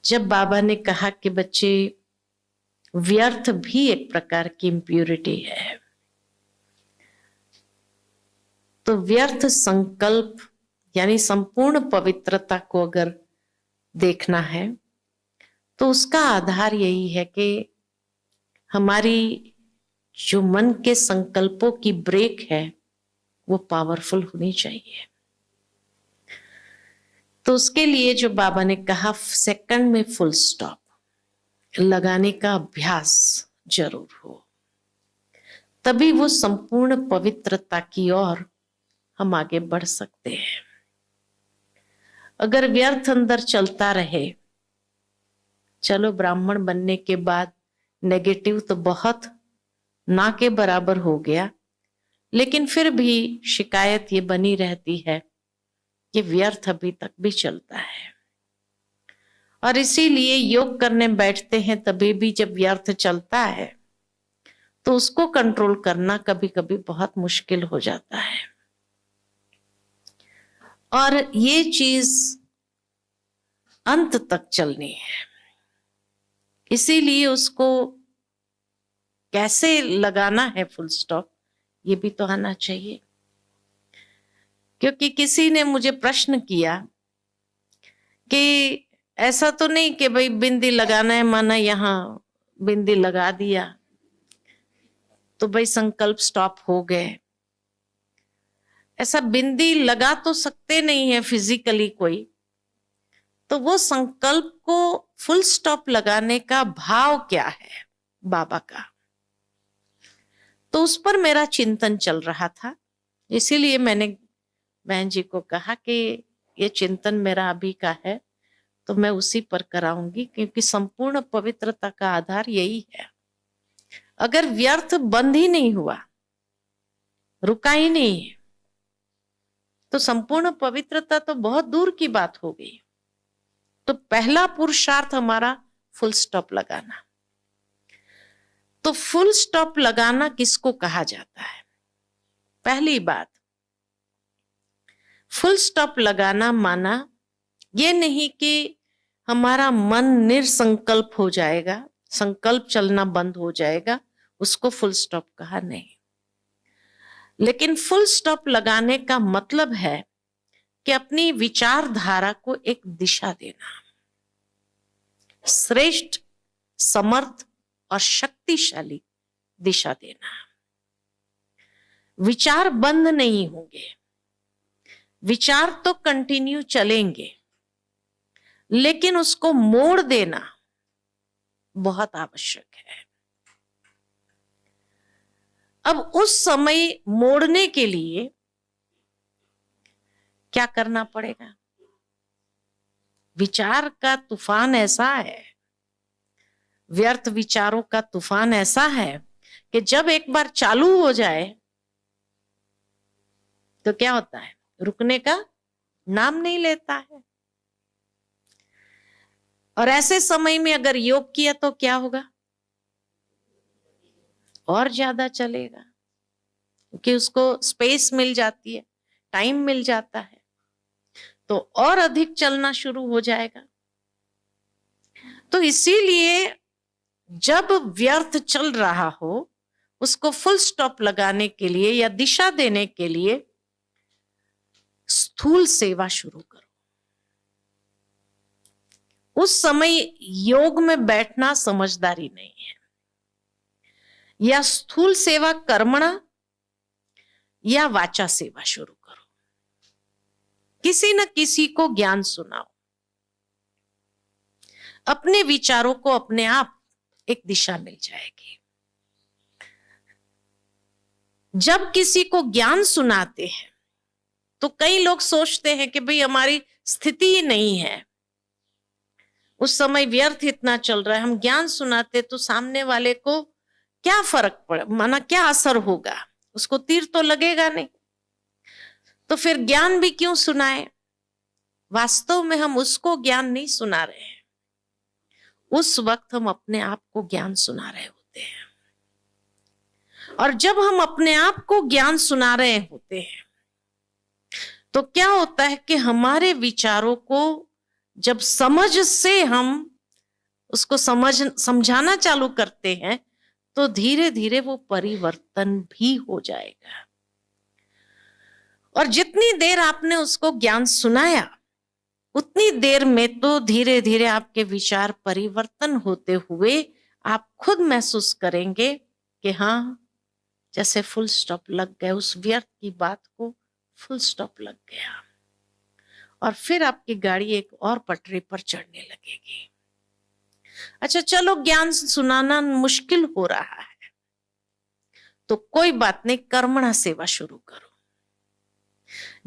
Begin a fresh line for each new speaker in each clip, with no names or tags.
जब बाबा ने कहा कि बच्चे व्यर्थ भी एक प्रकार की इम्प्यूरिटी है, तो व्यर्थ संकल्प यानी संपूर्ण पवित्रता को अगर देखना है तो उसका आधार यही है कि हमारी जो मन के संकल्पों की ब्रेक है वो पावरफुल होनी चाहिए। तो उसके लिए जो बाबा ने कहा सेकंड में फुल स्टॉप लगाने का अभ्यास जरूर हो, तभी वो संपूर्ण पवित्रता की ओर हम आगे बढ़ सकते हैं। अगर व्यर्थ अंदर चलता रहे, चलो ब्राह्मण बनने के बाद नेगेटिव तो बहुत ना के बराबर हो गया, लेकिन फिर भी शिकायत ये बनी रहती है कि व्यर्थ अभी तक भी चलता है। और इसीलिए योग करने बैठते हैं तभी भी जब व्यर्थ चलता है तो उसको कंट्रोल करना कभी कभी बहुत मुश्किल हो जाता है। और ये चीज अंत तक चलनी है, इसीलिए उसको कैसे लगाना है फुल स्टॉप ये भी तो आना चाहिए। क्योंकि किसी ने मुझे प्रश्न किया कि ऐसा तो नहीं कि भाई बिंदी लगाना है, माना यहां बिंदी लगा दिया तो भाई संकल्प स्टॉप हो गए। ऐसा बिंदी लगा तो सकते नहीं है फिजिकली कोई, तो वो संकल्प को फुल स्टॉप लगाने का भाव क्या है बाबा का, तो उस पर मेरा चिंतन चल रहा था। इसीलिए मैंने बहन जी को कहा कि ये चिंतन मेरा अभी का है तो मैं उसी पर कराऊंगी, क्योंकि संपूर्ण पवित्रता का आधार यही है। अगर व्यर्थ बंद ही नहीं हुआ, रुका ही नहीं है, तो संपूर्ण पवित्रता तो बहुत दूर की बात हो गई। तो पहला पुरुषार्थ हमारा फुल स्टॉप लगाना। तो फुल स्टॉप लगाना किसको कहा जाता है? पहली बात, फुल स्टॉप लगाना माना ये नहीं कि हमारा मन निरसंकल्प हो जाएगा, संकल्प चलना बंद हो जाएगा, उसको फुल स्टॉप कहा नहीं। लेकिन फुल स्टॉप लगाने का मतलब है कि अपनी विचारधारा को एक दिशा देना, श्रेष्ठ, समर्थ और शक्तिशाली दिशा देना। विचार बंद नहीं होंगे, विचार तो कंटिन्यू चलेंगे, लेकिन उसको मोड़ देना बहुत आवश्यक है। अब उस समय मोड़ने के लिए क्या करना पड़ेगा? विचार का तूफान ऐसा है, व्यर्थ विचारों का तूफान ऐसा है कि जब एक बार चालू हो जाए तो क्या होता है? रुकने का नाम नहीं लेता है। और ऐसे समय में अगर योग किया तो क्या होगा? और ज्यादा चलेगा, क्योंकि उसको स्पेस मिल जाती है, टाइम मिल जाता है, तो और अधिक चलना शुरू हो जाएगा। तो इसीलिए जब व्यर्थ चल रहा हो उसको फुल स्टॉप लगाने के लिए या दिशा देने के लिए स्थूल सेवा शुरू करो। उस समय योग में बैठना समझदारी नहीं है। या स्थूल सेवा कर्मणा या वाचा सेवा शुरू करो। किसी न किसी को ज्ञान सुनाओ, अपने विचारों को अपने आप एक दिशा मिल जाएगी। जब किसी को ज्ञान सुनाते हैं तो कई लोग सोचते हैं कि भाई हमारी स्थिति ही नहीं है, उस समय व्यर्थ इतना चल रहा है, हम ज्ञान सुनाते तो सामने वाले को क्या फर्क पड़े, माना क्या असर होगा, उसको तीर तो लगेगा नहीं, तो फिर ज्ञान भी क्यों सुनाए? वास्तव में हम उसको ज्ञान नहीं सुना रहे हैं, उस वक्त हम अपने आप को ज्ञान सुना रहे होते हैं। और जब हम अपने आप को ज्ञान सुना रहे होते हैं तो क्या होता है कि हमारे विचारों को जब समझ से हम उसको समझाना चालू करते हैं तो धीरे धीरे वो परिवर्तन भी हो जाएगा। और जितनी देर आपने उसको ज्ञान सुनाया उतनी देर में तो धीरे धीरे आपके विचार परिवर्तन होते हुए आप खुद महसूस करेंगे कि हाँ, जैसे फुल स्टॉप लग गए, उस व्यर्थ की बात को फुल स्टॉप लग गया और फिर आपकी गाड़ी एक और पटरी पर चढ़ने लगेगी। अच्छा चलो, ज्ञान सुनाना मुश्किल हो रहा है तो कोई बात नहीं, कर्मणा सेवा शुरू करो।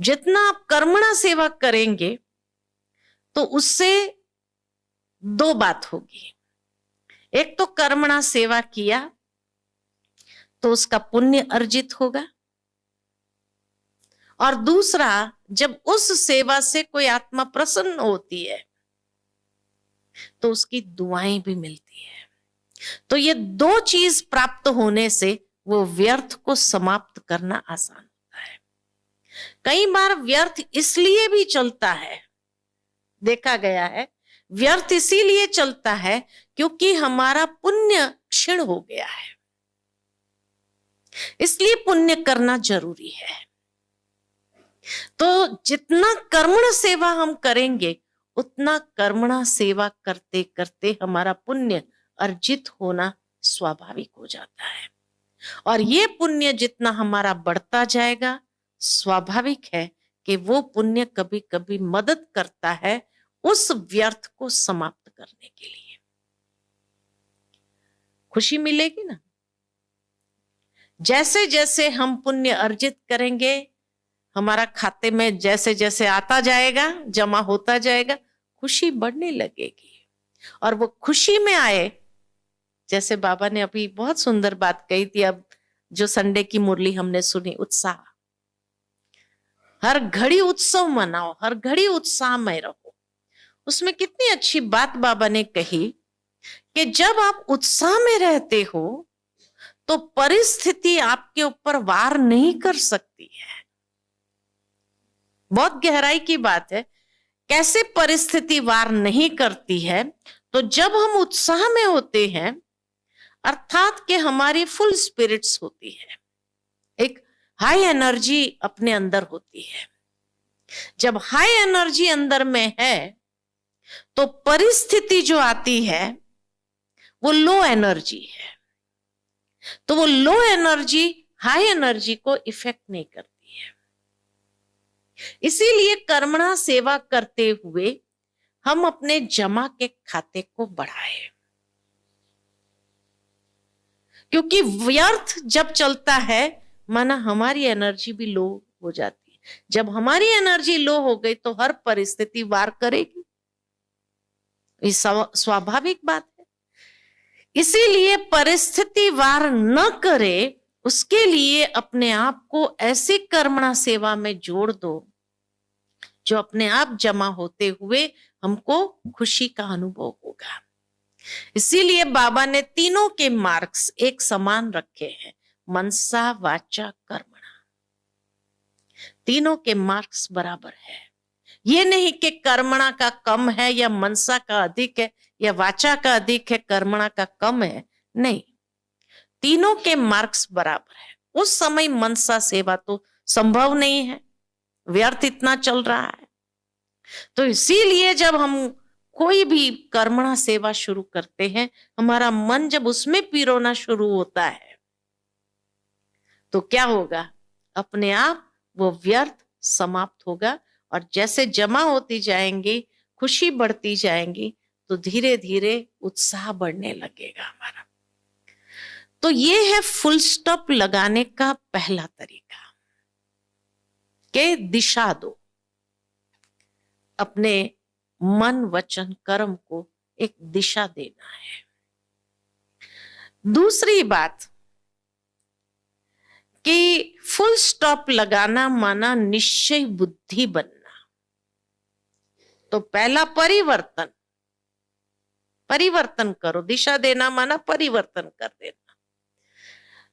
जितना आप कर्मणा सेवा करेंगे तो उससे दो बात होगी। एक तो कर्मणा सेवा किया तो उसका पुण्य अर्जित होगा, और दूसरा जब उस सेवा से कोई आत्मा प्रसन्न होती है तो उसकी दुआएं भी मिलती है। तो ये दो चीज प्राप्त होने से वो व्यर्थ को समाप्त करना आसान होता है। कई बार व्यर्थ इसलिए भी चलता है, देखा गया है, व्यर्थ इसीलिए चलता है क्योंकि हमारा पुण्य क्षीण हो गया है। इसलिए पुण्य करना जरूरी है। तो जितना कर्मण सेवा हम करेंगे उतना कर्मणा सेवा करते करते हमारा पुण्य अर्जित होना स्वाभाविक हो जाता है। और ये पुण्य जितना हमारा बढ़ता जाएगा, स्वाभाविक है कि वो पुण्य कभी कभी मदद करता है उस व्यर्थ को समाप्त करने के लिए। खुशी मिलेगी ना। जैसे जैसे हम पुण्य अर्जित करेंगे, हमारा खाते में जैसे जैसे आता जाएगा, जमा होता जाएगा, खुशी बढ़ने लगेगी। और वो खुशी में आए, जैसे बाबा ने अभी बहुत सुंदर बात कही थी, अब जो संडे की मुरली हमने सुनी, उत्साह। हर घड़ी उत्सव मनाओ, हर घड़ी उत्साह में रहो। उसमें कितनी अच्छी बात बाबा ने कही कि जब आप उत्साह में रहते हो तो परिस्थिति आपके ऊपर वार नहीं कर सकती है। बहुत गहराई की बात है। कैसे परिस्थिति वार नहीं करती है? तो जब हम उत्साह में होते हैं, अर्थात कि हमारी फुल स्पिरिट्स होती है, एक हाई एनर्जी अपने अंदर होती है। जब हाई एनर्जी अंदर में है तो परिस्थिति जो आती है वो लो एनर्जी है, तो वो लो एनर्जी हाई एनर्जी को इफेक्ट नहीं करती है। इसीलिए कर्मणा सेवा करते हुए हम अपने जमा के खाते को बढ़ाएं, क्योंकि व्यर्थ जब चलता है माना हमारी एनर्जी भी लो हो जाती है। जब हमारी एनर्जी लो हो गई तो हर परिस्थिति वार करेगी, ये स्वाभाविक बात है। इसीलिए परिस्थिति वार न करे, उसके लिए अपने आप को ऐसी कर्मणा सेवा में जोड़ दो जो अपने आप जमा होते हुए हमको खुशी का अनुभव होगा। इसीलिए बाबा ने तीनों के मार्क्स एक समान रखे हैं, मनसा वाचा कर्मणा। तीनों के मार्क्स बराबर है। ये नहीं कि कर्मणा का कम है या मनसा का अधिक है या वाचा का अधिक है, कर्मणा का कम है, नहीं, तीनों के मार्क्स बराबर है। उस समय मनसा सेवा तो संभव नहीं है, व्यर्थ इतना चल रहा है। तो इसीलिए जब हम कोई भी कर्मणा सेवा शुरू करते हैं, हमारा मन जब उसमें पिरोना शुरू होता है तो क्या होगा? अपने आप वो व्यर्थ समाप्त होगा और जैसे जमा होती जाएंगी, खुशी बढ़ती जाएंगी, तो धीरे धीरे उत्साह बढ़ने लगेगा हमारा। तो ये है फुल स्टॉप लगाने का पहला तरीका कि दिशा दो, अपने मन वचन कर्म को एक दिशा देना है। दूसरी बात कि फुल स्टॉप लगाना माना निश्चय बुद्धि बनना। तो पहला परिवर्तन, परिवर्तन करो, दिशा देना माना परिवर्तन कर देना।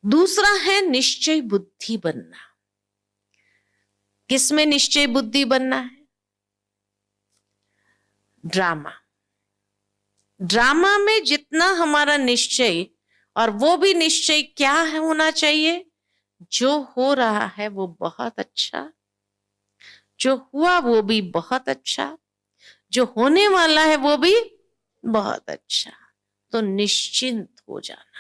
दूसरा है निश्चय बुद्धि बनना। किसमें निश्चय बुद्धि बनना है? ड्रामा। ड्रामा में जितना हमारा निश्चय, और वो भी निश्चय क्या है होना चाहिए, जो हो रहा है वो बहुत अच्छा, जो हुआ वो भी बहुत अच्छा, जो होने वाला है वो भी बहुत अच्छा। तो निश्चिंत हो जाना।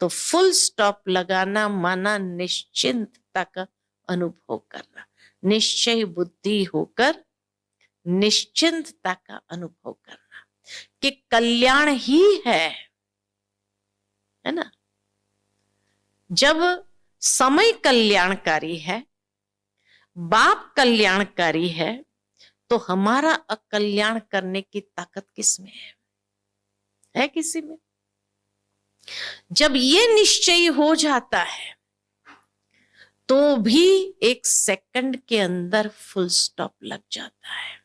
तो फुल स्टॉप लगाना माना निश्चिंतता का अनुभव करना, निश्चय बुद्धि होकर निश्चिंतता का अनुभव करना कि कल्याण ही है ना। जब समय कल्याणकारी है, बाप कल्याणकारी है, तो हमारा अकल्याण करने की ताकत किसमें है किसी में। जब ये निश्चय हो जाता है तो भी एक सेकंड के अंदर फुल स्टॉप लग जाता है।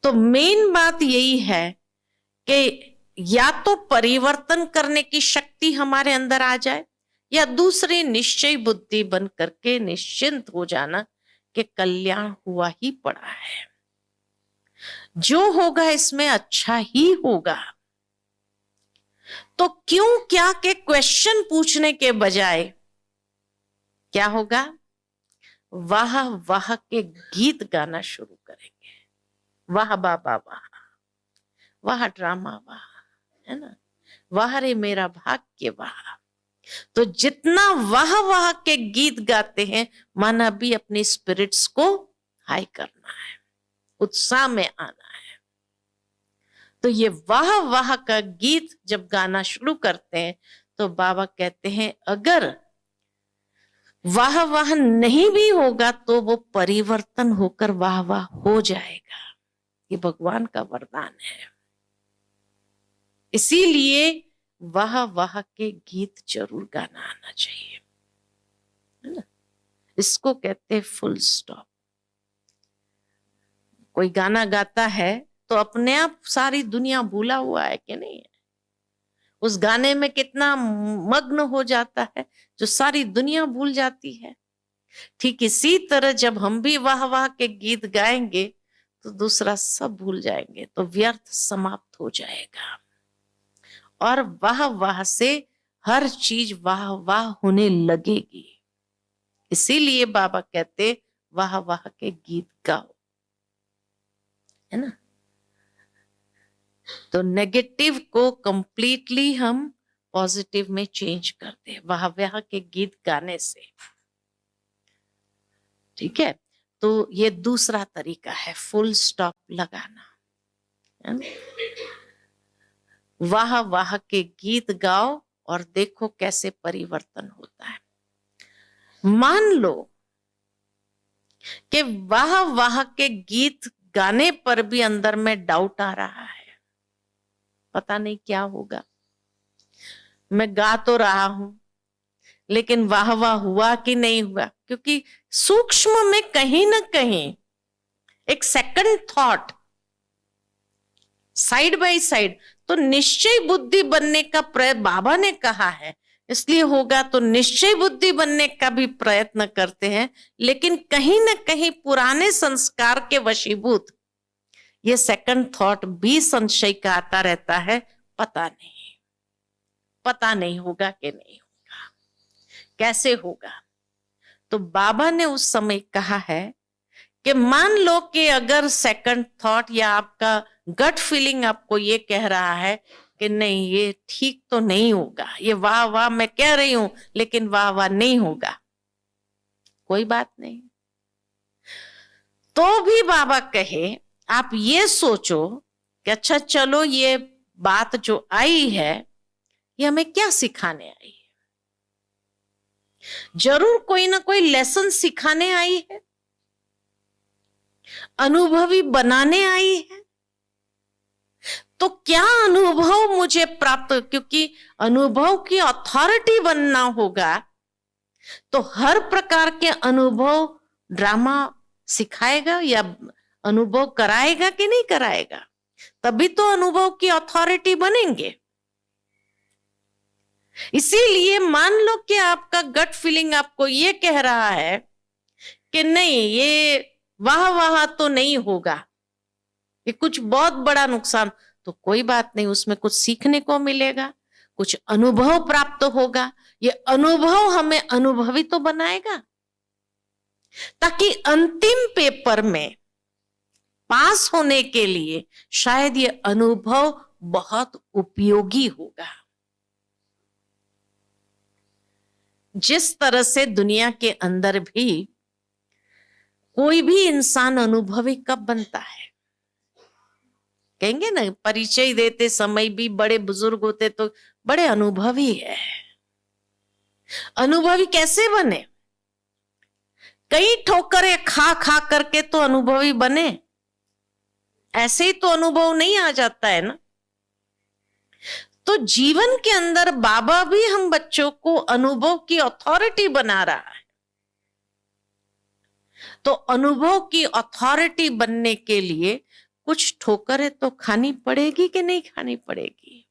तो मेन बात यही है कि या तो परिवर्तन करने की शक्ति हमारे अंदर आ जाए, या दूसरी निश्चय बुद्धि बन करके निश्चिंत हो जाना कि कल्याण हुआ ही पड़ा है, जो होगा इसमें अच्छा ही होगा। तो क्यों क्या के क्वेश्चन पूछने के बजाय क्या होगा, वाह वाह के गीत गाना शुरू करेंगे। वाह बाबा वाह, वाह ड्रामा वाह, है ना, वाह रे मेरा भाग्य वाह। तो जितना वाह वाह के गीत गाते हैं, माना भी अपनी स्पिरिट्स को हाई करना है, उत्साह में आना है। तो ये वाह वाह का गीत जब गाना शुरू करते हैं तो बाबा कहते हैं अगर वाह वाह नहीं भी होगा तो वो परिवर्तन होकर वाह वाह हो जाएगा। ये भगवान का वरदान है। इसीलिए वाह वाह के गीत जरूर गाना आना चाहिए, है ना। इसको कहते हैं फुल स्टॉप। कोई गाना गाता है तो अपने आप सारी दुनिया भूला हुआ है कि नहीं है, उस गाने में कितना मग्न हो जाता है जो सारी दुनिया भूल जाती है। ठीक इसी तरह जब हम भी वाह वाह के गीत गाएंगे तो दूसरा सब भूल जाएंगे, तो व्यर्थ समाप्त हो जाएगा। और वाह वाह से हर चीज वाह वाह होने लगेगी। इसीलिए बाबा कहते वाह वाह के गीत गाओ, है ना। तो नेगेटिव को कंप्लीटली हम पॉजिटिव में चेंज करते हैं वाह वाह के गीत गाने से। ठीक है, तो ये दूसरा तरीका है फुल स्टॉप लगाना, है ना? वाह वाह के गीत गाओ और देखो कैसे परिवर्तन होता है। मान लो कि वाह वाह के गीत गाने पर भी अंदर में डाउट आ रहा है, पता नहीं क्या होगा। मैं गा तो रहा हूं लेकिन वाह वाह हुआ कि नहीं हुआ, क्योंकि सूक्ष्म में कहीं ना कहीं एक second thought side by side. तो निश्चय बुद्धि बनने का प्रयत्न बाबा ने कहा है, इसलिए होगा। तो निश्चय बुद्धि बनने का भी प्रयत्न करते हैं, लेकिन कहीं ना कहीं पुराने संस्कार के वशीभूत ये सेकंड थॉट भी संशय का आता रहता है। पता नहीं होगा कि नहीं होगा, कैसे होगा। तो बाबा ने उस समय कहा है कि मान लो कि अगर सेकंड थॉट या आपका गट फीलिंग आपको ये कह रहा है कि नहीं ये ठीक तो नहीं होगा, ये वाह वाह मैं कह रही हूं लेकिन वाह वाह नहीं होगा, कोई बात नहीं। तो भी बाबा कहे आप ये सोचो कि अच्छा चलो ये बात जो आई है ये हमें क्या सिखाने आई है। जरूर कोई ना कोई लेसन सिखाने आई है, अनुभवी बनाने आई है। तो क्या अनुभव मुझे प्राप्त, क्योंकि अनुभव की अथॉरिटी बनना होगा तो हर प्रकार के अनुभव ड्रामा सिखाएगा या अनुभव कराएगा कि नहीं कराएगा, तभी तो अनुभव की अथॉरिटी बनेंगे। इसीलिए मान लो कि आपका गट फीलिंग आपको ये कह रहा है कि नहीं ये वाह वाह तो नहीं होगा, कि कुछ बहुत बड़ा नुकसान, तो कोई बात नहीं, उसमें कुछ सीखने को मिलेगा, कुछ अनुभव प्राप्त होगा। ये अनुभव हमें अनुभवी तो बनाएगा, ताकि अंतिम पेपर में पास होने के लिए शायद ये अनुभव बहुत उपयोगी होगा। जिस तरह से दुनिया के अंदर भी कोई भी इंसान अनुभवी कब बनता है? कहेंगे ना, परिचय देते समय भी बड़े बुजुर्ग होते तो बड़े अनुभवी है। अनुभवी कैसे बने? कई ठोकरें खा खा करके तो अनुभवी बने, ऐसे ही तो अनुभव नहीं आ जाता है ना। तो जीवन के अंदर बाबा भी हम बच्चों को अनुभव की अथॉरिटी बना रहा है। तो अनुभव की अथॉरिटी बनने के लिए कुछ ठोकरें तो खानी पड़ेगी कि नहीं खानी पड़ेगी?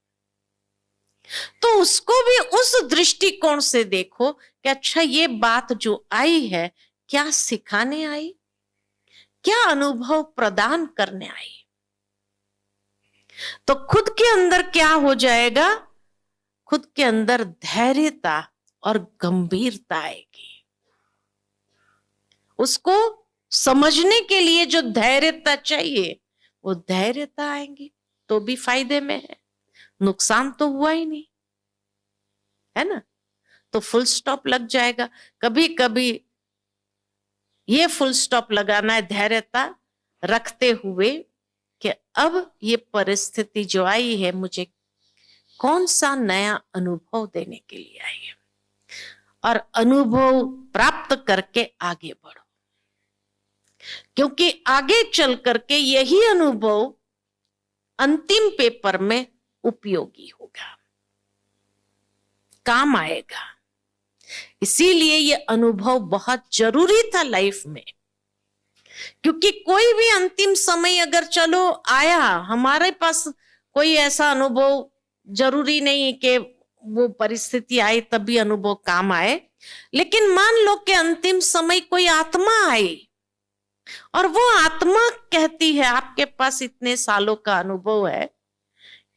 तो उसको भी उस दृष्टिकोण से देखो कि अच्छा, ये बात जो आई है क्या सिखाने आई, क्या अनुभव प्रदान करने आई? तो खुद के अंदर क्या हो जाएगा? खुद के अंदर धैर्यता और गंभीरता आएगी। उसको समझने के लिए जो धैर्यता चाहिए वो धैर्यता आएंगी, तो भी फायदे में है, नुकसान तो हुआ ही नहीं, है ना। तो फुल स्टॉप लग जाएगा। कभी कभी ये फुल स्टॉप लगाना है धैर्यता रखते हुए कि अब ये परिस्थिति जो आई है मुझे कौन सा नया अनुभव देने के लिए आई है, और अनुभव प्राप्त करके आगे बढ़ो, क्योंकि आगे चल करके यही अनुभव अंतिम पेपर में उपयोगी होगा, काम आएगा। इसीलिए ये अनुभव बहुत जरूरी था लाइफ में, क्योंकि कोई भी अंतिम समय अगर चलो आया हमारे पास, कोई ऐसा अनुभव जरूरी नहीं कि वो परिस्थिति आई तभी अनुभव काम आए, लेकिन मान लो कि अंतिम समय कोई आत्मा आई और वो आत्मा कहती है आपके पास इतने सालों का अनुभव है,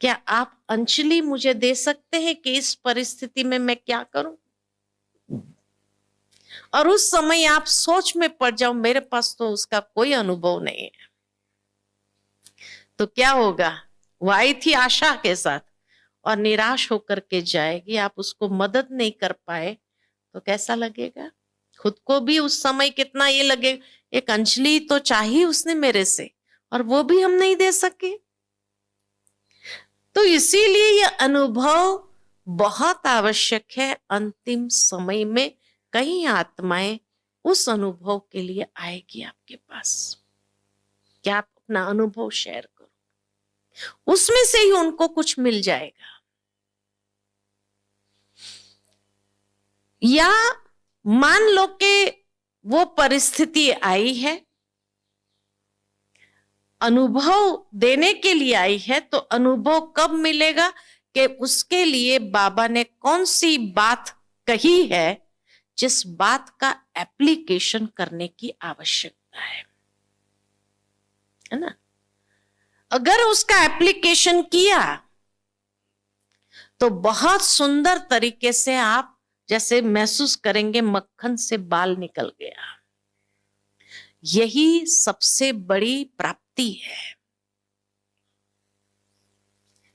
क्या आप अंजलि मुझे दे सकते हैं कि इस परिस्थिति में मैं क्या करूं? और उस समय आप सोच में पड़ जाओ मेरे पास तो उसका कोई अनुभव नहीं है, तो क्या होगा? वो आई थी आशा के साथ और निराश होकर के जाएगी, आप उसको मदद नहीं कर पाए तो कैसा लगेगा? खुद को भी उस समय कितना ये लगे, एक अंजलि तो चाहिए उसने मेरे से और वो भी हम नहीं दे सके। तो इसीलिए ये अनुभव बहुत आवश्यक है। अंतिम समय में कई आत्माएं उस अनुभव के लिए आएगी आपके पास, क्या आप अपना अनुभव शेयर करो, उसमें से ही उनको कुछ मिल जाएगा। या मान लो कि वो परिस्थिति आई है, अनुभव देने के लिए आई है, तो अनुभव कब मिलेगा कि उसके लिए बाबा ने कौन सी बात कही है जिस बात का एप्लीकेशन करने की आवश्यकता है ना। अगर उसका एप्लीकेशन किया तो बहुत सुंदर तरीके से आप जैसे महसूस करेंगे मक्खन से बाल निकल गया। यही सबसे बड़ी प्राप्ति है।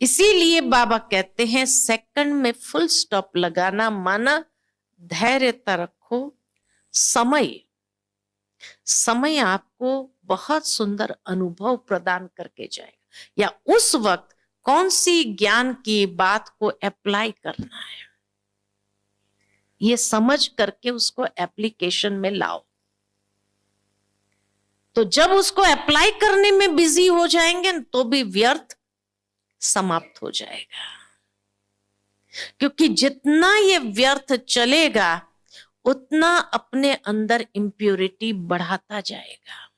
इसीलिए बाबा कहते हैं सेकंड में फुल स्टॉप लगाना माना धैर्यता रखो। समय आपको बहुत सुंदर अनुभव प्रदान करके जाएगा, या उस वक्त कौन सी ज्ञान की बात को अप्लाई करना है ये समझ करके उसको एप्लीकेशन में लाओ। तो जब उसको अप्लाई करने में बिजी हो जाएंगे तो भी व्यर्थ समाप्त हो जाएगा, क्योंकि जितना ये व्यर्थ चलेगा उतना अपने अंदर इम्प्योरिटी बढ़ाता जाएगा।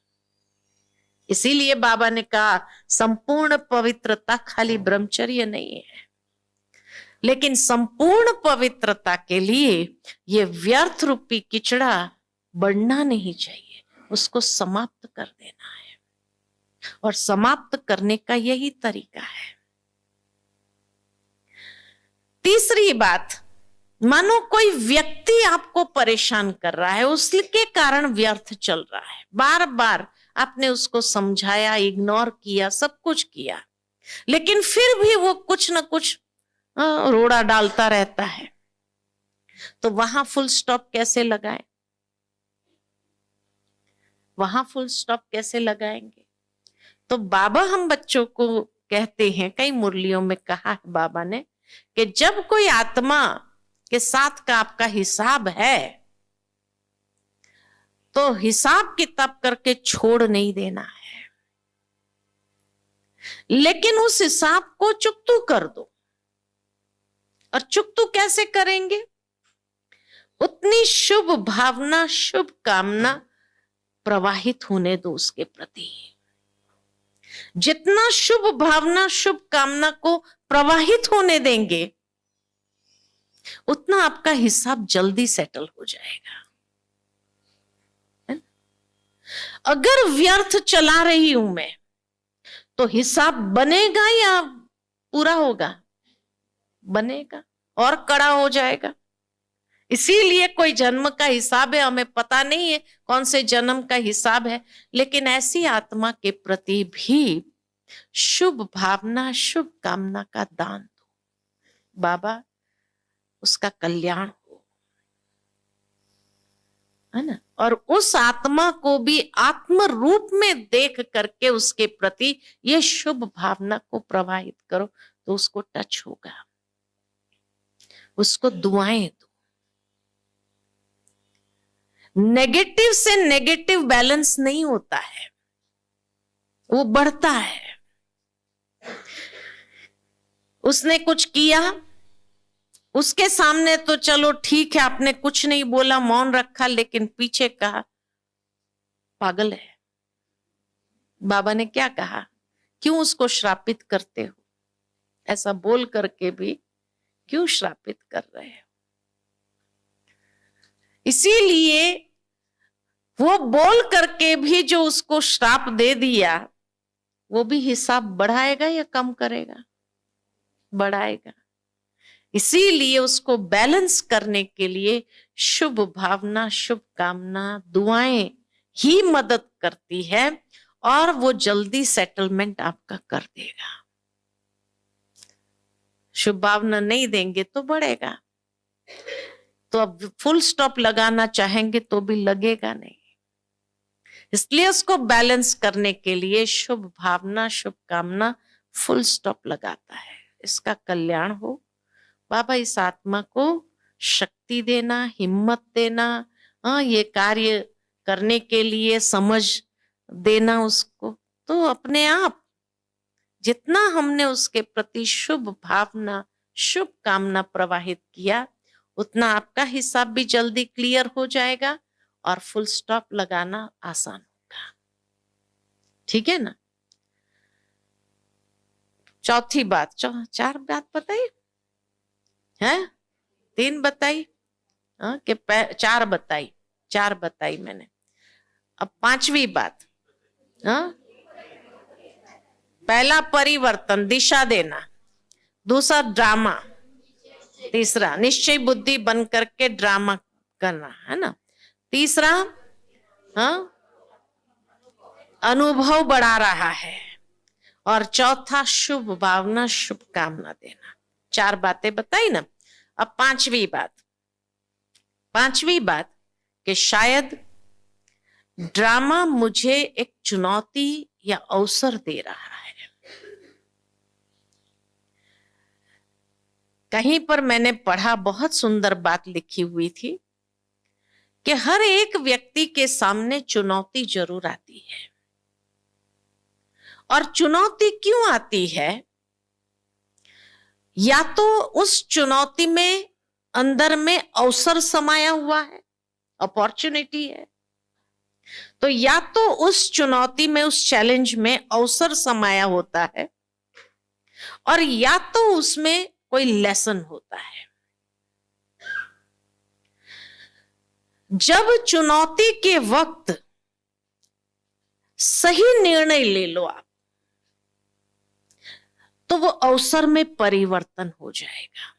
इसीलिए बाबा ने कहा संपूर्ण पवित्रता खाली ब्रह्मचर्य नहीं है, लेकिन संपूर्ण पवित्रता के लिए ये व्यर्थ रूपी किचड़ा बढ़ना नहीं चाहिए, उसको समाप्त कर देना है। और समाप्त करने का यही तरीका है। तीसरी बात, मानो कोई व्यक्ति आपको परेशान कर रहा है, उसके कारण व्यर्थ चल रहा है, बार बार आपने उसको समझाया, इग्नोर किया, सब कुछ किया, लेकिन फिर भी वो कुछ ना कुछ रोड़ा डालता रहता है, तो वहां फुल स्टॉप कैसे लगाएं? वहां फुल स्टॉप कैसे लगाएंगे? तो बाबा हम बच्चों को कहते हैं, कई मुरलियों में कहा है बाबा ने, कि जब कोई आत्मा के साथ का आपका हिसाब है तो हिसाब किताब करके छोड़ नहीं देना है, लेकिन उस हिसाब को चुकतू कर दो। और चुकतू कैसे करेंगे? उतनी शुभ भावना, शुभ कामना प्रवाहित होने दो उसके प्रति। जितना शुभ भावना, शुभ कामना को प्रवाहित होने देंगे, उतना आपका हिसाब जल्दी सेटल हो जाएगा। अगर व्यर्थ चला रही हूं मैं, तो हिसाब बनेगा या पूरा होगा? बनेगा और कड़ा हो जाएगा। इसीलिए कोई जन्म का हिसाब है, हमें पता नहीं है कौन से जन्म का हिसाब है, लेकिन ऐसी आत्मा के प्रति भी शुभ भावना, शुभ कामना का दान दो, बाबा उसका कल्याण हो, है ना। और उस आत्मा को भी आत्म रूप में देख करके उसके प्रति ये शुभ भावना को प्रवाहित करो, तो उसको टच होगा, उसको दुआएं दो। नेगेटिव से नेगेटिव बैलेंस नहीं होता है, वो बढ़ता है। उसने कुछ किया, उसके सामने तो चलो ठीक है, आपने कुछ नहीं बोला, मौन रखा, लेकिन पीछे कहा पागल है। बाबा ने क्या कहा? क्यों उसको श्रापित करते हो? ऐसा बोल करके भी क्यों श्रापित कर रहे हो? इसीलिए वो बोल करके भी जो उसको श्राप दे दिया, वो भी हिसाब बढ़ाएगा या कम करेगा? बढ़ाएगा। इसीलिए उसको बैलेंस करने के लिए शुभ भावना, शुभ कामना, दुआएं ही मदद करती है, और वो जल्दी सेटलमेंट आपका कर देगा। शुभ भावना नहीं देंगे तो बढ़ेगा, तो अब फुल स्टॉप लगाना चाहेंगे तो भी लगेगा नहीं। इसलिए उसको बैलेंस करने के लिए शुभ भावना, शुभ कामना, फुल स्टॉप लगाता है। इसका कल्याण हो। बाबा इस आत्मा को शक्ति देना, हिम्मत देना, ये कार्य करने के लिए समझ देना उसको, तो अपने आप जितना हमने उसके प्रति शुभ भावना, शुभ कामना प्रवाहित किया, उतना आपका हिसाब भी जल्दी क्लियर हो जाएगा और फुल स्टॉप लगाना आसान होगा। ठीक है ना। चौथी बात, चार बात बताइए, है 3 बताई कि चार बताई मैंने। अब 5वीं बात, पहला परिवर्तन, दिशा देना। दूसरा ड्रामा। तीसरा निश्चय बुद्धि बन करके ड्रामा करना, है ना। तीसरा अनुभव बढ़ा रहा है, और चौथा शुभ भावना, शुभ कामना देना। 4 बातें बताई ना। अब 5वीं बात कि शायद ड्रामा मुझे एक चुनौती या अवसर दे रहा है। कहीं पर मैंने पढ़ा, बहुत सुंदर बात लिखी हुई थी कि हर एक व्यक्ति के सामने चुनौती जरूर आती है। और चुनौती क्यों आती है? या तो उस चुनौती में अंदर में अवसर समाया हुआ है, अपॉर्चुनिटी है, तो या तो उस चुनौती में, उस चैलेंज में अवसर समाया होता है, और या तो उसमें कोई लेसन होता है। जब चुनौती के वक्त सही निर्णय ले लो आप, तो वो अवसर में परिवर्तन हो जाएगा।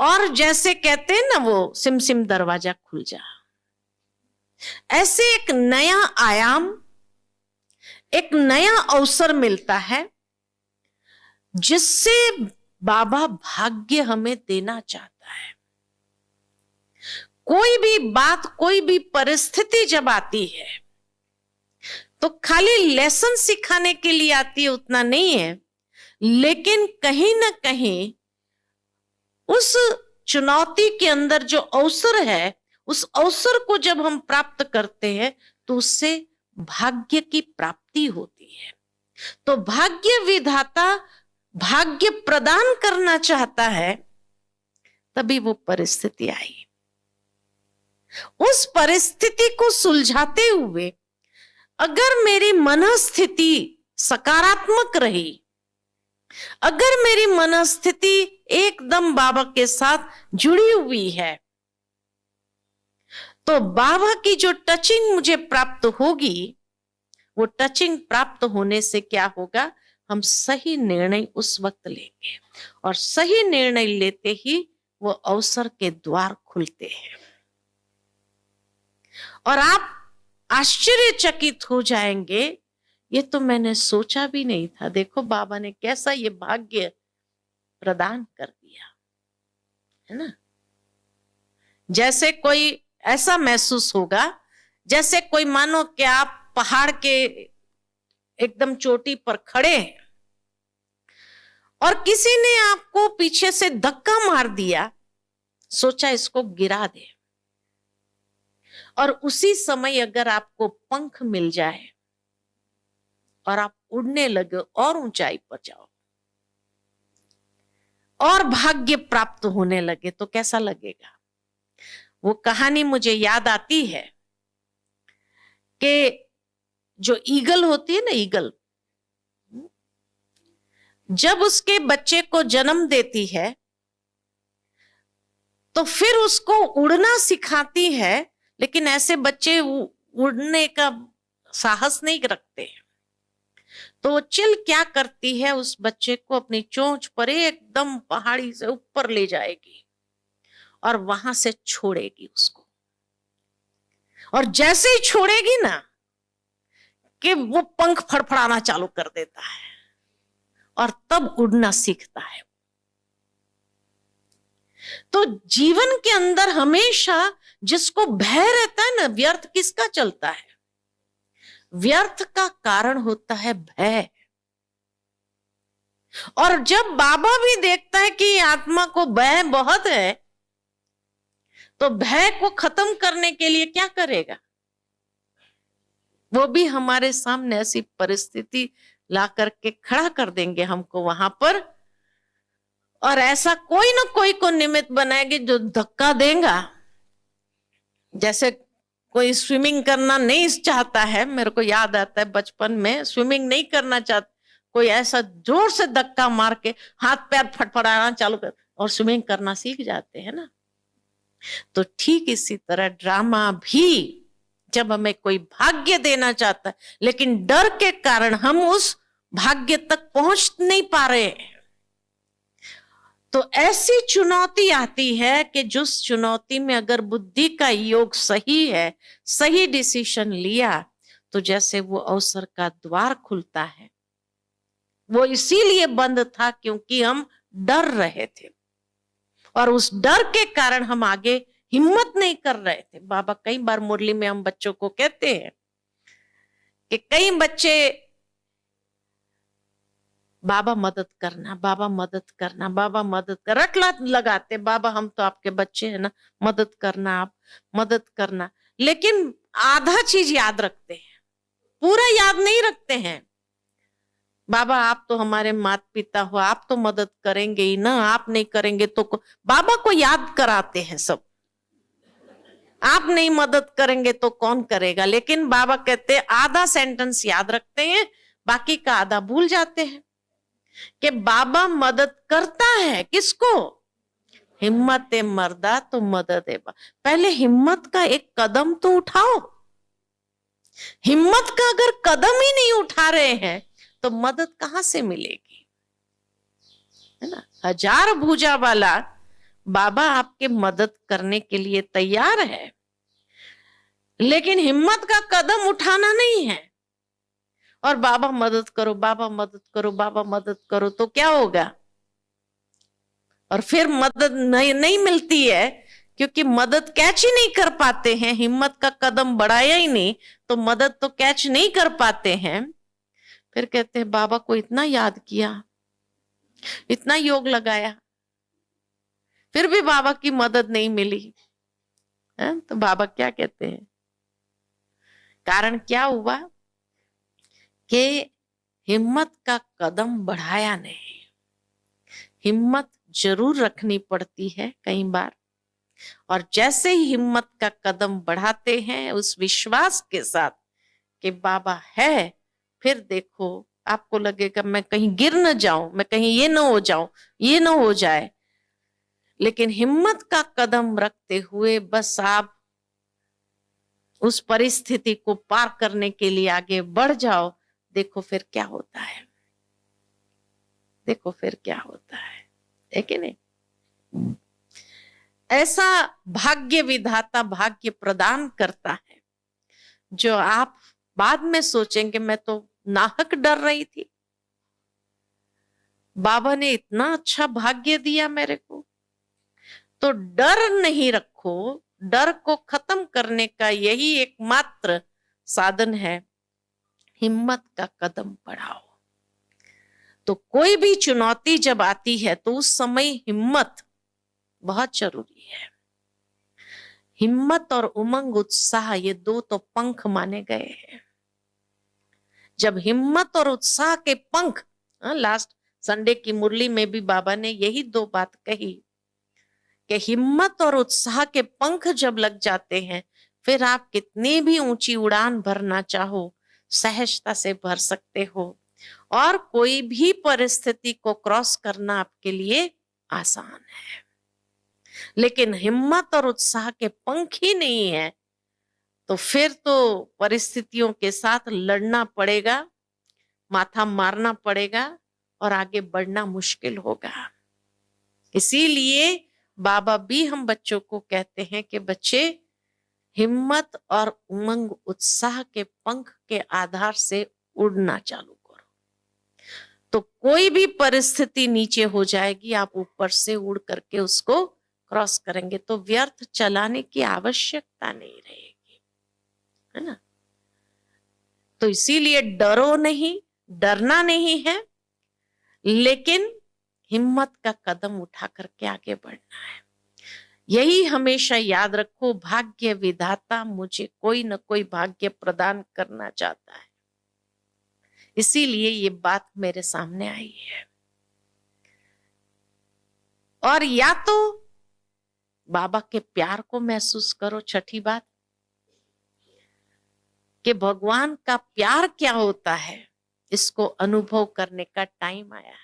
और जैसे कहते हैं ना, वो सिम सिम दरवाजा खुल जा, ऐसे एक नया आयाम, एक नया अवसर मिलता है, जिससे बाबा भाग्य हमें देना चाहता है। कोई भी बात, कोई भी परिस्थिति जब आती है तो खाली लेसन सिखाने के लिए आती है, उतना नहीं है, लेकिन कहीं ना कहीं उस चुनौती के अंदर जो अवसर है, उस अवसर को जब हम प्राप्त करते हैं तो उससे भाग्य की प्राप्ति होती है। तो भाग्य विधाता भाग्य प्रदान करना चाहता है, तभी वो परिस्थिति आई। उस परिस्थिति को सुलझाते हुए अगर मेरी मनस्थिति सकारात्मक रही, अगर मेरी मनस्थिति एकदम बाबा के साथ जुड़ी हुई है, तो बाबा की जो टचिंग मुझे प्राप्त होगी, वो टचिंग प्राप्त होने से क्या होगा, हम सही निर्णय उस वक्त लेंगे, और सही निर्णय लेते ही वो अवसर के द्वार खुलते हैं। और आप आश्चर्यचकित हो जाएंगे, ये तो मैंने सोचा भी नहीं था, देखो बाबा ने कैसा ये भाग्य प्रदान कर दिया, है ना। जैसे कोई ऐसा महसूस होगा, जैसे कोई मानो कि आप पहाड़ के एकदम चोटी पर खड़े हैं और किसी ने आपको पीछे से धक्का मार दिया, सोचा इसको गिरा दे, और उसी समय अगर आपको पंख मिल जाए और आप उड़ने लगे और ऊंचाई पर जाओ और भाग्य प्राप्त होने लगे, तो कैसा लगेगा। वो कहानी मुझे याद आती है कि जो ईगल होती है ना, ईगल जब उसके बच्चे को जन्म देती है तो फिर उसको उड़ना सिखाती है, लेकिन ऐसे बच्चे उड़ने का साहस नहीं रखते। तो वो चिल क्या करती है, उस बच्चे को अपनी चोंच पर एकदम पहाड़ी से ऊपर ले जाएगी और वहां से छोड़ेगी उसको। और जैसे ही छोड़ेगी ना कि वो पंख फड़फड़ाना चालू कर देता है और तब उड़ना सीखता है। तो जीवन के अंदर हमेशा जिसको भय रहता है ना, व्यर्थ किसका चलता है, व्यर्थ का कारण होता है भय। और जब बाबा भी देखता है कि आत्मा को भय बहुत है, तो भय को खत्म करने के लिए क्या करेगा, वो भी हमारे सामने ऐसी परिस्थिति ला करके खड़ा कर देंगे हमको वहां पर, और ऐसा कोई ना कोई को निमित्त बनाएगी जो धक्का देगा। जैसे कोई स्विमिंग करना नहीं चाहता है, मेरे को याद आता है बचपन में स्विमिंग नहीं करना चाहता, कोई ऐसा जोर से धक्का मार के हाथ पैर फटफड़ाना चालू कर और स्विमिंग करना सीख जाते हैं ना। तो ठीक इसी तरह ड्रामा भी जब हमें कोई भाग्य देना चाहता है, लेकिन डर के कारण हम उस भाग्य तक पहुंच नहीं पा रहे हैं, तो ऐसी चुनौती आती है कि जिस चुनौती में अगर बुद्धि का योग सही है, सही डिसीजन लिया, तो जैसे वो अवसर का द्वार खुलता है। वो इसीलिए बंद था क्योंकि हम डर रहे थे, और उस डर के कारण हम आगे हिम्मत नहीं कर रहे थे। बाबा कई बार मुरली में हम बच्चों को कहते हैं कि कई बच्चे बाबा मदद करना, बाबा मदद करना, बाबा मदद कर, रटला लगाते, बाबा हम तो आपके बच्चे हैं ना, मदद करना, आप मदद करना, लेकिन आधा चीज याद रखते हैं, पूरा याद नहीं रखते हैं। बाबा आप तो हमारे माता पिता हो, आप तो मदद करेंगे ही ना, आप नहीं करेंगे तो बाबा को याद कराते हैं सब, आप नहीं मदद करेंगे तो कौन करेगा। लेकिन बाबा कहते हैं आधा सेंटेंस याद रखते हैं, बाकी का आधा भूल जाते हैं कि बाबा मदद करता है किसको, हिम्मत मर्दा तो मदद है। पहले हिम्मत का एक कदम तो उठाओ, हिम्मत का अगर कदम ही नहीं उठा रहे हैं तो मदद कहां से मिलेगी, है ना। 1000 भुजा वाला बाबा आपके मदद करने के लिए तैयार है, लेकिन हिम्मत का कदम उठाना नहीं है। और बाबा मदद करो, बाबा मदद करो, बाबा मदद करो, तो क्या होगा? और फिर मदद नहीं मिलती है, क्योंकि मदद कैच ही नहीं कर पाते हैं। हिम्मत का कदम बढ़ाया ही नहीं तो मदद तो कैच नहीं कर पाते हैं। फिर कहते हैं बाबा को इतना याद किया, इतना योग लगाया, फिर भी बाबा की मदद नहीं मिली है? तो बाबा क्या कहते हैं? कारण क्या हुआ कि हिम्मत का कदम बढ़ाया नहीं। हिम्मत जरूर रखनी पड़ती है कई बार, और जैसे ही हिम्मत का कदम बढ़ाते हैं उस विश्वास के साथ कि बाबा है, फिर देखो आपको लगेगा मैं कहीं गिर न जाऊं, मैं कहीं ये न हो जाऊं, ये न हो जाए। लेकिन हिम्मत का कदम रखते हुए बस आप उस परिस्थिति को पार करने के लिए आगे बढ़ जाओ, देखो फिर क्या होता है, देखो फिर क्या होता है कि नहीं। ऐसा भाग्य विधाता भाग्य प्रदान करता है जो आप बाद में सोचेंगे मैं तो नाहक डर रही थी, बाबा ने इतना अच्छा भाग्य दिया मेरे को। तो डर नहीं रखो, डर को खत्म करने का यही एकमात्र साधन है, हिम्मत का कदम बढ़ाओ। तो कोई भी चुनौती जब आती है तो उस समय हिम्मत बहुत जरूरी है। हिम्मत और उमंग उत्साह ये दो तो पंख माने गए हैं। जब हिम्मत और उत्साह के पंख, लास्ट संडे की मुरली में भी बाबा ने यही दो बात कही कि हिम्मत और उत्साह के पंख जब लग जाते हैं फिर आप कितनी भी ऊंची उड़ान भरना चाहो सहजता से भर सकते हो, और कोई भी परिस्थिति को क्रॉस करना आपके लिए आसान है। लेकिन हिम्मत और उत्साह के पंख ही नहीं है तो फिर तो परिस्थितियों के साथ लड़ना पड़ेगा, माथा मारना पड़ेगा और आगे बढ़ना मुश्किल होगा। इसीलिए बाबा भी हम बच्चों को कहते हैं कि बच्चे हिम्मत और उमंग उत्साह के पंख के आधार से उड़ना चालू करो, तो कोई भी परिस्थिति नीचे हो जाएगी, आप ऊपर से उड़ करके उसको क्रॉस करेंगे, तो व्यर्थ चलाने की आवश्यकता नहीं रहेगी, है ना। तो इसीलिए डरो नहीं, डरना नहीं है, लेकिन हिम्मत का कदम उठा करके आगे बढ़ना है। यही हमेशा याद रखो, भाग्य विधाता मुझे कोई न कोई भाग्य प्रदान करना चाहता है, इसीलिए ये बात मेरे सामने आई है। और या तो बाबा के प्यार को महसूस करो, छठी बात कि भगवान का प्यार क्या होता है, इसको अनुभव करने का टाइम आया है।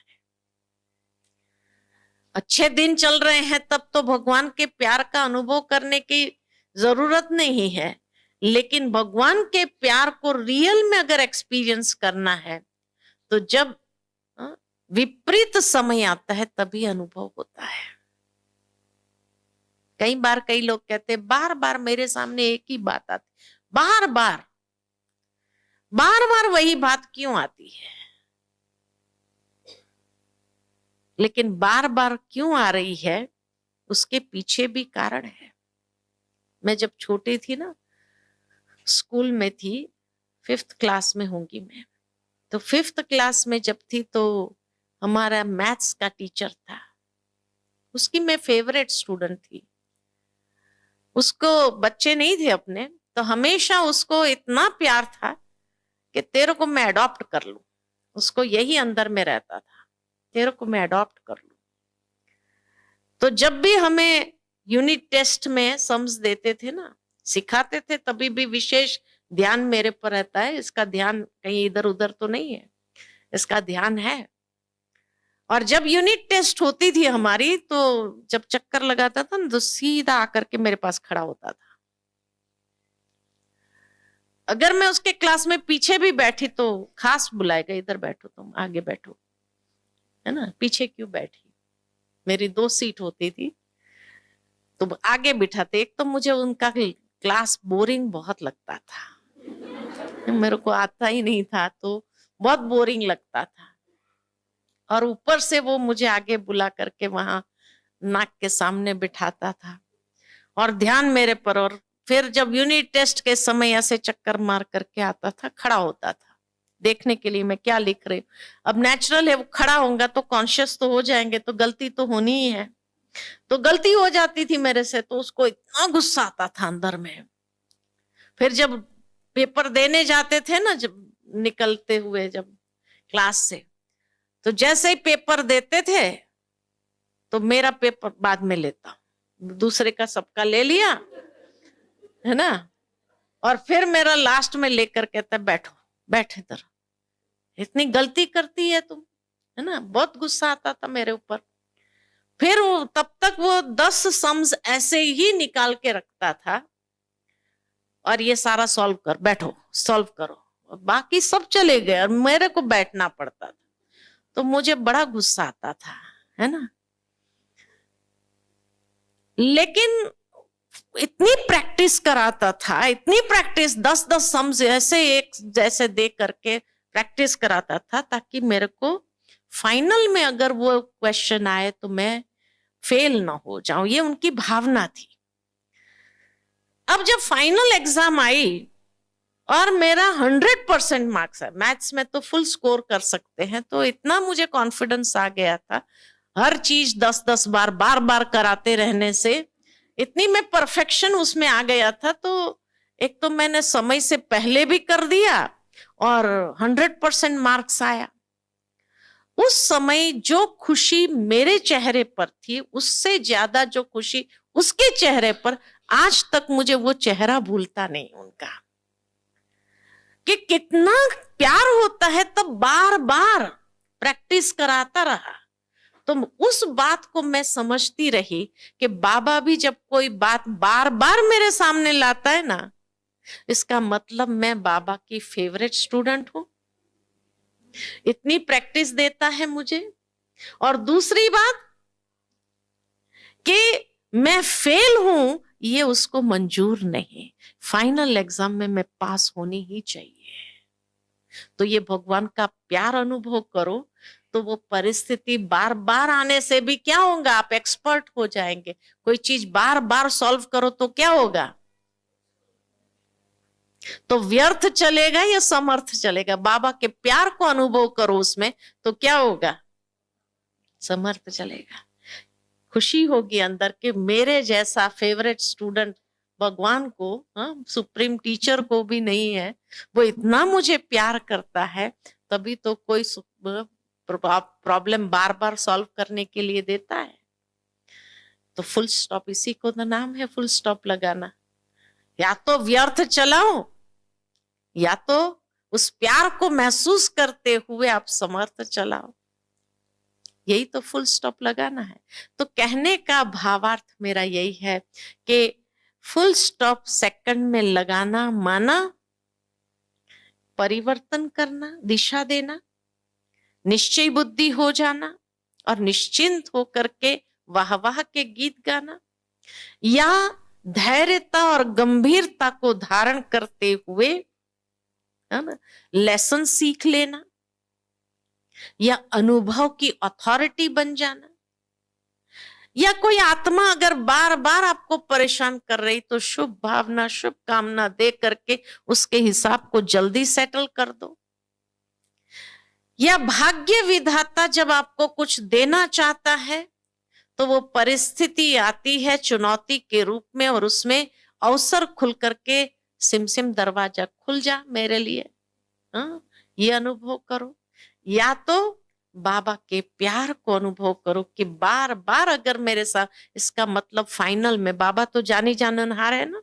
अच्छे दिन चल रहे हैं तब तो भगवान के प्यार का अनुभव करने की जरूरत नहीं है, लेकिन भगवान के प्यार को रियल में अगर एक्सपीरियंस करना है तो जब विपरीत समय आता है तभी अनुभव होता है। कई बार कई लोग कहते हैं बार बार मेरे सामने एक ही बात आती, बार बार वही बात क्यों आती है, लेकिन बार बार क्यों आ रही है उसके पीछे भी कारण है। मैं जब छोटी थी ना, स्कूल में थी, 5th क्लास में होंगी मैं, तो 5th क्लास में जब थी तो हमारा मैथ्स का टीचर था, उसकी मैं फेवरेट स्टूडेंट थी। उसको बच्चे नहीं थे अपने, तो हमेशा उसको इतना प्यार था कि तेरे को मैं अडॉप्ट कर लूं, उसको यही अंदर में रहता था, तेरे को मैं अडॉप्ट कर लूं। तो जब भी हमें यूनिट टेस्ट में सम्स देते थे ना, सिखाते थे, तभी भी विशेष ध्यान मेरे पर रहता है, इसका ध्यान कहीं इधर उधर तो नहीं है, इसका ध्यान है। और जब यूनिट टेस्ट होती थी हमारी, तो जब चक्कर लगाता था ना तो सीधा आकर के मेरे पास खड़ा होता था। अगर मैं उसके क्लास में पीछे भी बैठी तो खास बुलाएगा, इधर बैठो, तुम आगे बैठो, है ना, पीछे क्यों बैठी। मेरी 2 सीट होती थी तो आगे बिठाते। एक तो मुझे उनका क्लास बोरिंग बहुत लगता था, मेरे को आता ही नहीं था तो बहुत बोरिंग लगता था। और ऊपर से वो मुझे आगे बुला करके वहां नाक के सामने बिठाता था और ध्यान मेरे पर। और फिर जब यूनिट टेस्ट के समय ऐसे चक्कर मार करके आता था, खड़ा होता था देखने के लिए मैं क्या लिख रही हूँ। अब नेचुरल है, वो खड़ा होगा तो कॉन्शियस तो हो जाएंगे, तो गलती तो होनी ही है। तो गलती हो जाती थी मेरे से, तो उसको इतना गुस्सा आता था अंदर में। फिर जब पेपर देने जाते थे ना, जब निकलते हुए जब क्लास से, तो जैसे ही पेपर देते थे तो मेरा पेपर बाद में लेता, दूसरे का सबका ले लिया, है ना, और फिर मेरा लास्ट में लेकर कहता बैठो, बैठ इधर, इतनी गलती करती है तुम, है ना। बहुत गुस्सा आता था मेरे ऊपर। फिर वो तब तक वो 10 सम्स ऐसे ही निकाल के रखता था और ये सारा सॉल्व कर, बैठो सॉल्व करो। बाकी सब चले गए और मेरे को बैठना पड़ता था, तो मुझे बड़ा गुस्सा आता था, है ना। लेकिन इतनी प्रैक्टिस कराता था, इतनी प्रैक्टिस, 10-10 सम्स ऐसे एक जैसे दे करके प्रैक्टिस कराता था, ताकि मेरे को फाइनल में अगर वो क्वेश्चन आए तो मैं फेल ना हो जाऊं। ये उनकी भावना थी। अब जब फाइनल एग्जाम आई और मेरा 100% मार्क्स है, मैथ्स में तो फुल स्कोर कर सकते हैं, तो इतना मुझे कॉन्फिडेंस आ गया था, हर चीज 10-10 बार बार बार कराते रहने से इतनी मैं परफेक्शन उसमें आ गया था। तो एक तो मैंने समय से पहले भी कर दिया और 100% मार्क्स आया। उस समय जो खुशी मेरे चेहरे पर थी, उससे ज्यादा जो खुशी उसके चेहरे पर, आज तक मुझे वो चेहरा भूलता नहीं उनका, कि कितना प्यार होता है। तब बार बार प्रैक्टिस कराता रहा, तो उस बात को मैं समझती रही कि बाबा भी जब कोई बात बार बार मेरे सामने लाता है ना, इसका मतलब मैं बाबा की फेवरेट स्टूडेंट हूं, इतनी प्रैक्टिस देता है मुझे। और दूसरी बात कि मैं फेल हूं, ये उसको मंजूर नहीं, फाइनल एग्जाम में मैं पास होनी ही चाहिए। तो ये भगवान का प्यार अनुभव करो, तो वो परिस्थिति बार बार आने से भी क्या होगा, आप एक्सपर्ट हो जाएंगे। कोई चीज बार बार सॉल्व करो तो क्या होगा, तो व्यर्थ चलेगा या समर्थ चलेगा। बाबा के प्यार को अनुभव करो उसमें, तो क्या होगा, समर्थ चलेगा। खुशी होगी अंदर के मेरे जैसा फेवरेट स्टूडेंट भगवान को, सुप्रीम टीचर को भी नहीं है, वो इतना मुझे प्यार करता है, तभी तो कोई प्रॉब्लम बार बार सॉल्व करने के लिए देता है। तो फुल स्टॉप, इसी को तो नाम है फुल स्टॉप लगाना। या तो व्यर्थ चलाओ, या तो उस प्यार को महसूस करते हुए आप समर्थ चलाओ। यही तो फुल स्टॉप लगाना है। तो कहने का भावार्थ मेरा यही है कि फुल स्टॉप सेकंड में लगाना माना परिवर्तन करना, दिशा देना, निश्चय बुद्धि हो जाना और निश्चिंत होकर के वाह वाह के गीत गाना, या धैर्यता और गंभीरता को धारण करते हुए, है ना, लेसन सीख लेना, या अनुभव की अथॉरिटी बन जाना। या कोई आत्मा अगर बार बार आपको परेशान कर रही, तो शुभ भावना शुभ कामना दे करके उसके हिसाब को जल्दी सेटल कर दो। या भाग्य विधाता जब आपको कुछ देना चाहता है, तो वो परिस्थिति आती है चुनौती के रूप में, और उसमें अवसर खुल करके सिमसिम दरवाजा खुल जा मेरे लिए, ये अनुभव करो। या तो बाबा के प्यार को अनुभव करो कि बार बार अगर मेरे साथ, इसका मतलब फाइनल में बाबा तो जानी जाननहार है ना,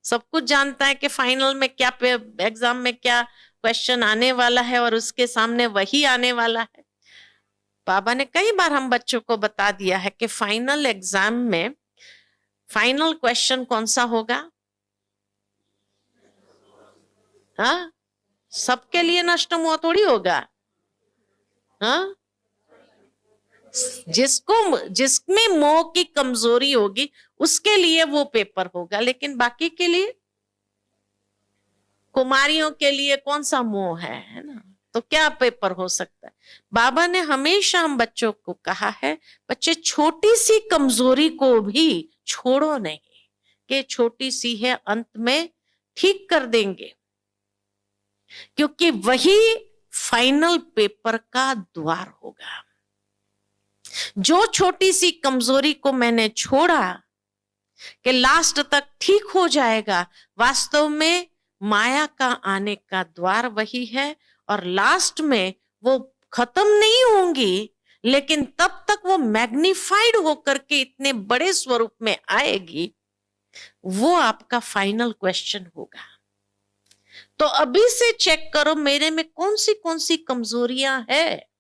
सब कुछ जानता है कि फाइनल में क्या, एग्जाम में क्या क्वेश्चन आने वाला है, और उसके सामने वही आने वाला है। बाबा ने कई बार हम बच्चों को बता दिया है कि फाइनल एग्जाम में फाइनल क्वेश्चन कौन सा होगा, हाँ, सबके लिए नष्ट मोह थोड़ी होगा। हाँ, जिसमें मोह की कमजोरी होगी उसके लिए वो पेपर होगा, लेकिन बाकी के लिए, कुमारियों के लिए कौन सा मोह है ना? तो क्या पेपर हो सकता है? बाबा ने हमेशा हम बच्चों को कहा है, बच्चे छोटी सी कमजोरी को भी छोड़ो नहीं, कि छोटी सी है, अंत में ठीक कर देंगे, क्योंकि वही फाइनल पेपर का द्वार होगा। जो छोटी सी कमजोरी को मैंने छोड़ा कि लास्ट तक ठीक हो जाएगा, वास्तव में माया का आने का द्वार वही है, और लास्ट में वो खत्म नहीं होंगी, लेकिन तब तक वो मैग्निफाइड होकर के इतने बड़े स्वरूप में आएगी। वो आपका फाइनल क्वेश्चन होगा। तो अभी से चेक करो मेरे में कौन सी कमजोरियां है।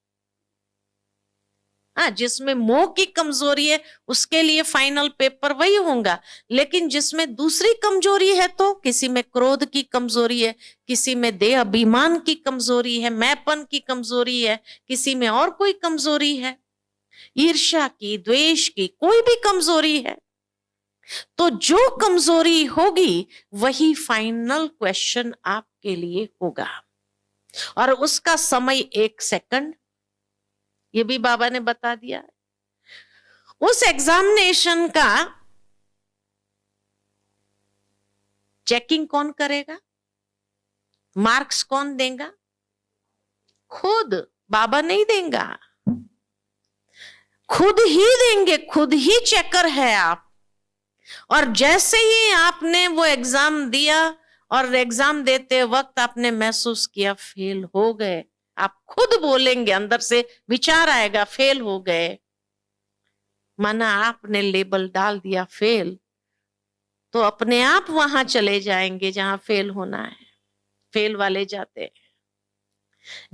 हाँ, जिसमें मोह की कमजोरी है उसके लिए फाइनल पेपर वही होगा, लेकिन जिसमें दूसरी कमजोरी है, तो किसी में क्रोध की कमजोरी है, किसी में देह अभिमान की कमजोरी है, मैंपन की कमजोरी है, किसी में और कोई कमजोरी है, ईर्ष्या की, द्वेष की, कोई भी कमजोरी है, तो जो कमजोरी होगी वही फाइनल क्वेश्चन आपके लिए होगा। और उसका समय 1 सेकंड, ये भी बाबा ने बता दिया है। उस एग्जामिनेशन का चेकिंग कौन करेगा? मार्क्स कौन देगा? खुद। बाबा नहीं देगा, खुद ही देंगे, खुद ही चेकर है आप। और जैसे ही आपने वो एग्जाम दिया और एग्जाम देते वक्त आपने महसूस किया फेल हो गए, आप खुद बोलेंगे, अंदर से विचार आएगा फेल हो गए, माना आपने लेबल डाल दिया फेल, तो अपने आप वहां चले जाएंगे जहां फेल होना है। फेल वाले जाते हैं।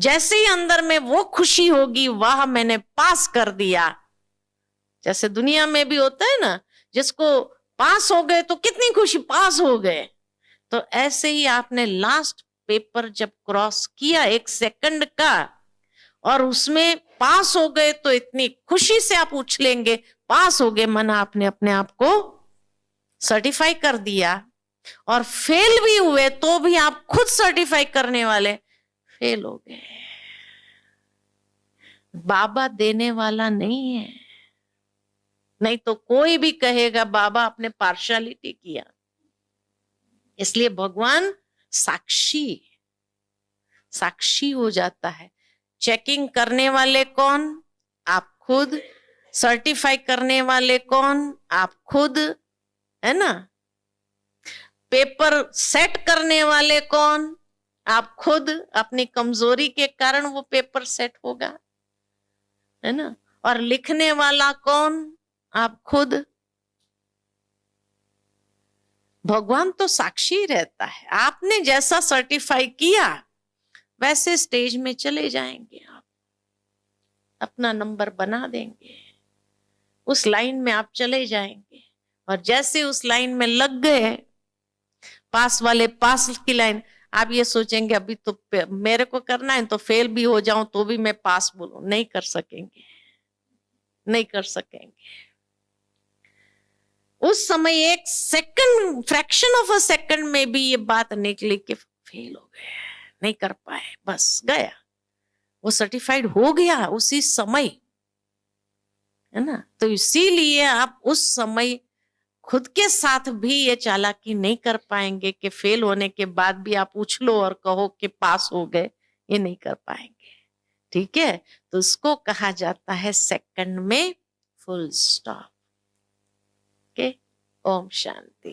जैसे ही अंदर में वो खुशी होगी, वाह मैंने पास कर दिया, जैसे दुनिया में भी होता है ना, जिसको पास हो गए तो कितनी खुशी, पास हो गए, तो ऐसे ही आपने लास्ट पेपर जब क्रॉस किया 1 सेकंड का और उसमें पास हो गए, तो इतनी खुशी से आप उछलेंगे, पास हो गए, माना आपने अपने आप को सर्टिफाई कर दिया। और फेल भी हुए तो भी आप खुद सर्टिफाई करने वाले, फेल हो गए। बाबा देने वाला नहीं है, नहीं तो कोई भी कहेगा बाबा आपने पार्शियलिटी किया। इसलिए भगवान साक्षी हो जाता है। चेकिंग करने वाले कौन? आप खुद। सर्टिफाई करने वाले कौन? आप खुद, है ना। पेपर सेट करने वाले कौन? आप खुद। अपनी कमजोरी के कारण वो पेपर सेट होगा, है ना। और लिखने वाला कौन? आप खुद। भगवान तो साक्षी रहता है। आपने जैसा सर्टिफाई किया वैसे स्टेज में चले जाएंगे, आप अपना नंबर बना देंगे, उस लाइन में आप चले जाएंगे। और जैसे उस लाइन में लग गए, पास वाले पास की लाइन, आप ये सोचेंगे अभी तो मेरे को करना है, तो फेल भी हो जाऊं तो भी मैं पास बोलूं, नहीं कर सकेंगे, नहीं कर सकेंगे। उस समय 1 second, fraction of a second में भी ये बात निकली कि फेल हो गए, नहीं कर पाए, बस गया, वो सर्टिफाइड हो गया उसी समय, है ना। तो इसीलिए आप उस समय खुद के साथ भी ये चालाकी नहीं कर पाएंगे कि फेल होने के बाद भी आप उछलो और कहो कि पास हो गए, ये नहीं कर पाएंगे। ठीक है, तो उसको कहा जाता है सेकंड में full stop. Okay, Om Shanti.